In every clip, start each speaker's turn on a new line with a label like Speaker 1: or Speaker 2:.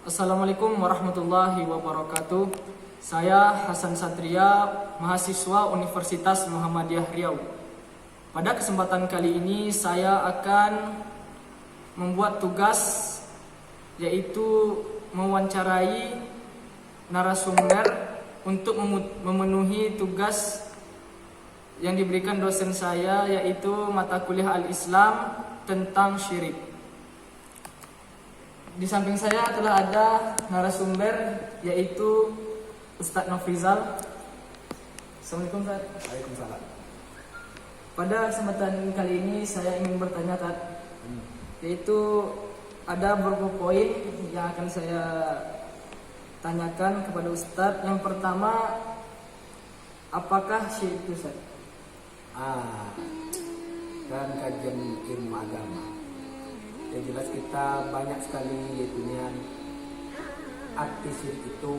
Speaker 1: Assalamualaikum warahmatullahi wabarakatuh. Saya Hasan Satria, mahasiswa Universitas Muhammadiyah Riau. Pada kesempatan kali ini saya akan membuat tugas, yaitu mewawancarai narasumber untuk memenuhi tugas yang diberikan dosen saya, yaitu mata kuliah Al-Islam tentang syirik. Di samping saya telah ada narasumber, yaitu Ustadz Nofrizal. Assalamualaikum Ustaz.
Speaker 2: Waalaikumsalam.
Speaker 1: Pada kesempatan kali ini saya ingin bertanya, yaitu ada beberapa poin yang akan saya tanyakan kepada Ustadz. Yang pertama, apakah syirik itu, Ustaz?
Speaker 2: Dalam kajian ilmu agama, yang jelas kita banyak sekali punya arti syirik itu.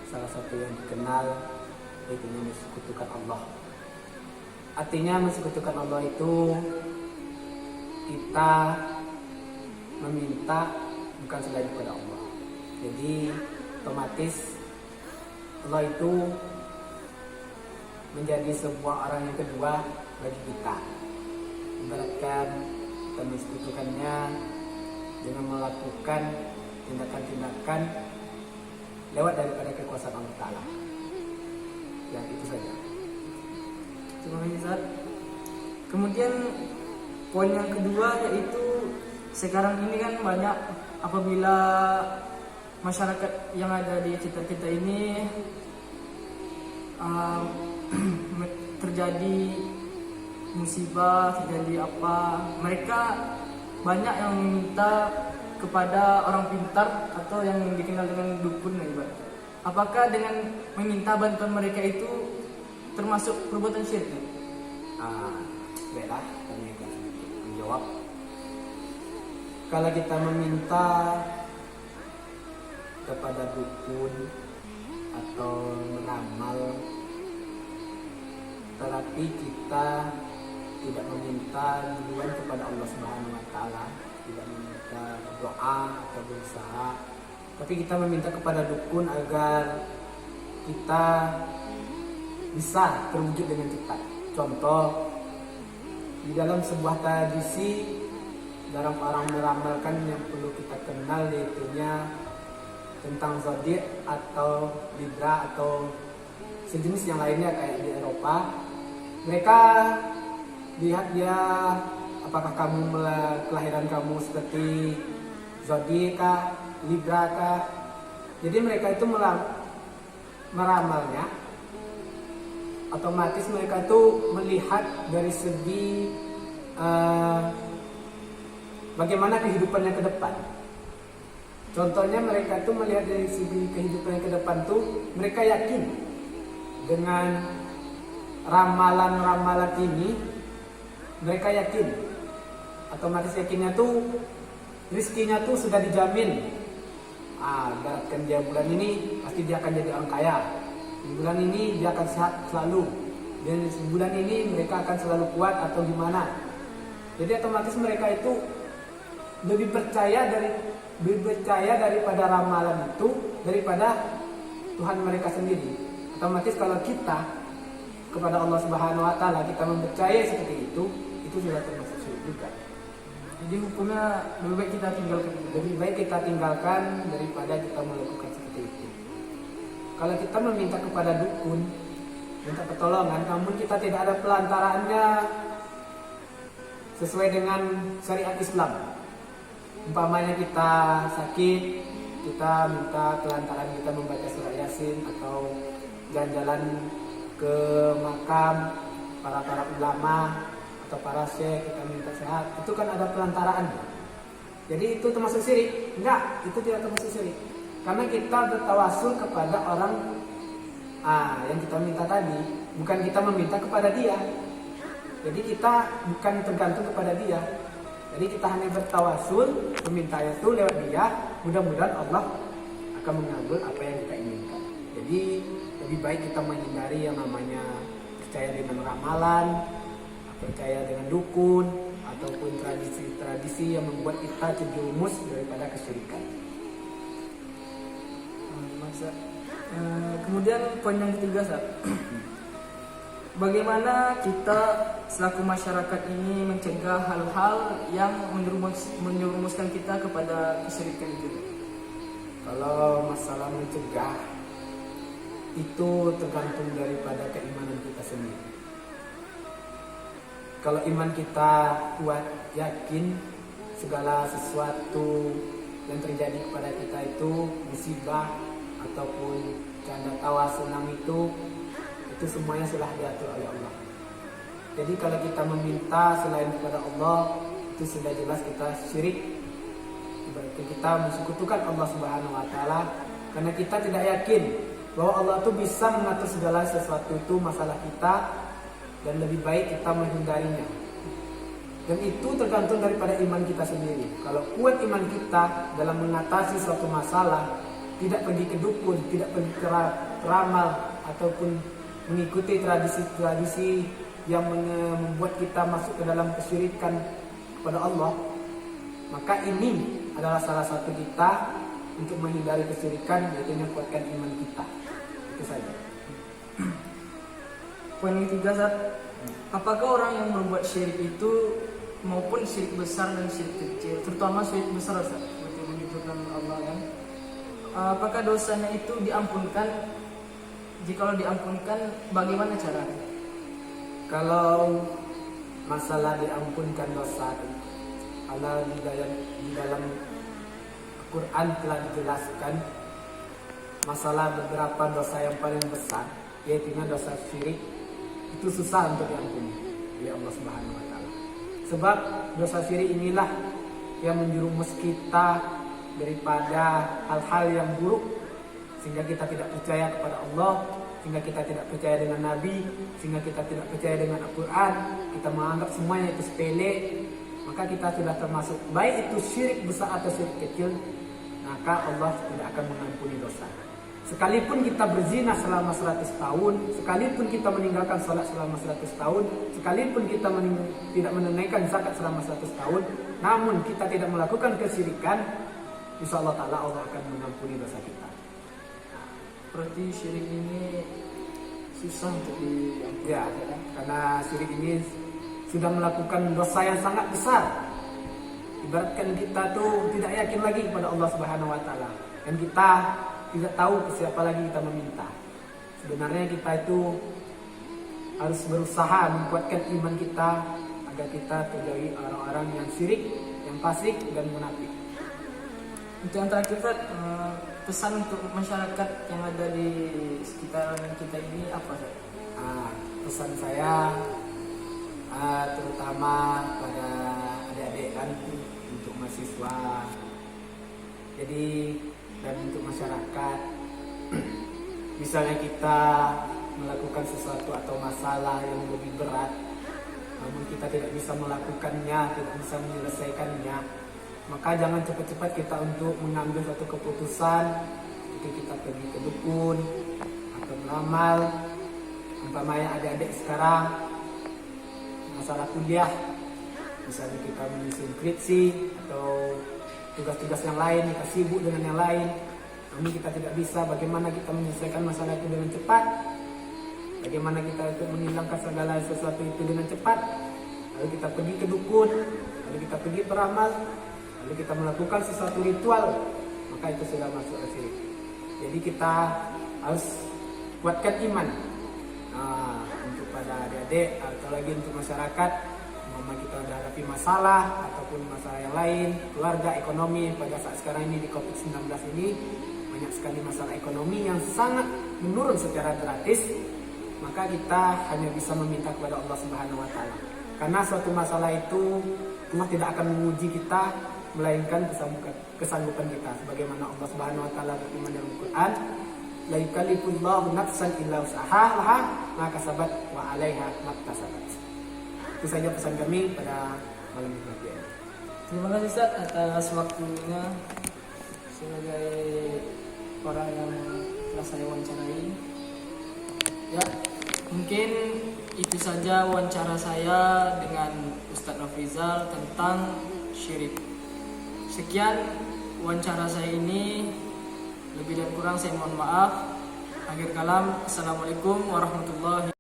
Speaker 2: Salah satu yang dikenal yaitu mensekutukan Allah. Artinya mensekutukan Allah itu kita meminta bukan selain kepada Allah. Jadi otomatis Allah itu menjadi sebuah orang yang kedua bagi kita. Ibaratkan kita mensekutukannya dengan melakukan tindakan-tindakan lewat daripada kekuasaan Allah Ta'ala. Ya, itu saja.
Speaker 1: Terima kasih, Ustaz. Kemudian poin yang kedua, yaitu sekarang ini kan banyak apabila masyarakat yang ada di kita ini terjadi musibah, terjadi apa, mereka banyak yang meminta kepada orang pintar atau yang dikenal dengan dukun, ibarat. Apakah dengan meminta bantuan mereka itu termasuk perbuatan syirik?
Speaker 2: Baiklah, kami akan menjawab. Kalau kita meminta kepada dukun atau meramal, tetapi kita tidak meminta duluan kepada Allah Subhanahu wa Ta'ala, tidak meminta doa atau berusaha, tapi kita meminta kepada dukun agar kita bisa terwujud dengan cepat. Contoh, di dalam sebuah tradisi, dalam orang meramalkan yang perlu kita kenal, yaitunya tentang zodiak atau libra atau sejenis yang lainnya kayak di Eropa. Mereka lihat dia, apakah kelahiran kamu seperti zodiak kah, libra kah. Jadi mereka itu meramalnya. Otomatis mereka itu melihat dari segi bagaimana kehidupannya ke depan. Contohnya mereka itu melihat dari segi kehidupannya ke depan tuh, mereka yakin dengan ramalan-ramalan ini. Mereka yakin, otomatis yakinnya tuh rizkinya tuh sudah dijamin. Ibaratkan dia bulan ini pasti dia akan jadi orang kaya. Di bulan ini dia akan sehat selalu. Dan di bulan ini mereka akan selalu kuat atau gimana. Jadi otomatis mereka itu lebih percaya daripada ramalan itu daripada Tuhan mereka sendiri. Otomatis kalau kita kepada Allah Subhanahu wa Ta'ala kita mempercayai seperti itu sudah termasuk syirik juga.
Speaker 1: Jadi hukumnya lebih baik kita tinggalkan.
Speaker 2: Lebih baik kita tinggalkan daripada kita melakukan seperti itu. Kalau kita meminta kepada dukun, minta pertolongan, namun kita tidak ada pelantaraannya sesuai dengan syariat Islam. Umpamanya kita sakit, kita minta pelantaran kita membaca surah Yasin atau jalan-jalan ke makam para ulama atau para syekh, kita minta sehat, itu kan ada pelantaraan. Jadi itu termasuk syirik? Enggak, itu tidak termasuk syirik. Karena kita bertawasul kepada orang yang kita minta tadi, bukan kita meminta kepada dia. Jadi kita bukan tergantung kepada dia. Jadi kita hanya bertawasul, meminta itu lewat dia. Mudah-mudahan Allah akan mengabul apa yang kita inginkan. Jadi lebih baik kita menghindari yang namanya percaya dengan ramalan, percaya dengan dukun, ataupun tradisi-tradisi yang membuat kita terjerumus daripada kesyirikan.
Speaker 1: Ustaz. Kemudian poin yang ketiga, Ustaz. Bagaimana kita selaku masyarakat ini mencegah hal-hal yang menyerumuskan kita kepada kesyirikan itu?
Speaker 2: Kalau masalah mencegah itu tergantung daripada keimanan kita sendiri. Kalau iman kita kuat, yakin segala sesuatu yang terjadi kepada kita itu musibah ataupun canda tawa senang itu semuanya sudah diatur oleh Allah. Jadi kalau kita meminta selain kepada Allah, itu sudah jelas kita syirik. Berarti kita mensekutukan Allah Subhanahu wa taala karena kita tidak yakin bahwa Allah itu bisa mengatur segala sesuatu itu masalah kita, dan lebih baik kita menghindarinya. Dan itu tergantung daripada iman kita sendiri. Kalau kuat iman kita dalam mengatasi suatu masalah, tidak pergi ke dukun, tidak pergi ke ramal ataupun mengikuti tradisi-tradisi yang membuat kita masuk ke dalam kesyirikan kepada Allah, maka ini adalah salah satu kita untuk menghindari kesyirikan, yaitu menguatkan iman kita. Itu saja.
Speaker 1: Poin yang ketiga, Ustaz. Apakah orang yang berbuat syirik itu maupun syirik besar dan syirik kecil, terutama syirik besar, Ustaz, seperti menyebutkan Allah kan, apakah dosanya itu diampunkan? Jikalau diampunkan, bagaimana caranya?
Speaker 2: Kalau masalah diampunkan dosa, Allah di dalam Al-Quran telah dijelaskan masalah beberapa dosa yang paling besar, yaitu dosa syirik. Itu susah untuk diampuni oleh Allah Subhanahu wa taala. Sebab dosa syirik inilah yang menjerumus kita daripada hal-hal yang buruk, sehingga kita tidak percaya kepada Allah, sehingga kita tidak percaya dengan Nabi, sehingga kita tidak percaya dengan Al-Quran, kita menganggap semuanya itu sepele, maka kita sudah termasuk, baik itu syirik besar atau syirik kecil, maka Allah tidak akan mengampuni dosa. Sekalipun kita berzina selama 100 tahun, sekalipun kita meninggalkan salat selama 100 tahun, sekalipun kita tidak menunaikan zakat selama 100 tahun, namun kita tidak melakukan kesyirikan, insya Allah Ta'ala Allah akan mengampuni dosa kita.
Speaker 1: Berarti syirik ini susah untuk diampuni.
Speaker 2: Ya, karena syirik ini sudah melakukan dosa yang sangat besar. Ibaratkan kita tuh tidak yakin lagi kepada Allah Subhanahu wa taala, dan kita tidak tahu ke siapa lagi kita meminta. Sebenarnya kita itu harus berusaha menguatkan iman kita agar kita terjauhi orang-orang yang syirik, yang fasik dan munafik.
Speaker 1: Untuk yang terakhir, Fred, pesan untuk masyarakat yang ada di sekitar kita ini apa, Fred?
Speaker 2: Pesan saya terutama pada adik-adik kan, untuk mahasiswa, jadi dan untuk masyarakat. Misalnya kita melakukan sesuatu atau masalah yang lebih berat, namun kita tidak bisa melakukannya, tidak bisa menyelesaikannya, maka jangan cepat-cepat kita untuk mengambil suatu keputusan. Itu kita pergi ke dukun atau meramal. Umpamanya adik-adik sekarang masalah kuliah, misalnya kita menyusun skripsi atau tugas-tugas yang lain, kita sibuk dengan yang lain, namun kita tidak bisa. Bagaimana kita menyelesaikan masalah itu dengan cepat? Bagaimana kita itu menghilangkan segala sesuatu itu dengan cepat? Lalu kita pergi ke dukun, lalu kita pergi beramal, lalu kita melakukan sesuatu ritual, maka itu sudah masuk ke syirik. Jadi kita harus kuatkan iman. Untuk pada adik-adik atau lagi untuk masyarakat, mama kita ada hadapi masalah ataupun masalah yang lain, keluarga, ekonomi. Pada saat sekarang ini di COVID-19 ini banyak sekali masalah ekonomi yang sangat menurun secara drastis, maka kita hanya bisa meminta kepada Allah Subhanahu wa taala. Karena suatu masalah itu Allah tidak akan menguji kita, melainkan kesanggupan kita. Sebagaimana Allah Subhanahu wa taala berfirman dalam Al-Qur'an, la yukallifullahu nafsan illa wus'aha, ma kasabat wa 'alaiha maktasabat. Itu saja pesan kami pada malam ini.
Speaker 1: Terima kasih, Ustaz, atas waktunya sebagai orang yang telah saya wawancarai. Ya, mungkin itu saja wawancara saya dengan Ustadz Nofrizal tentang syirik. Sekian wawancara saya ini. Lebih dan kurang saya mohon maaf. Akhir kalam, assalamualaikum warahmatullahi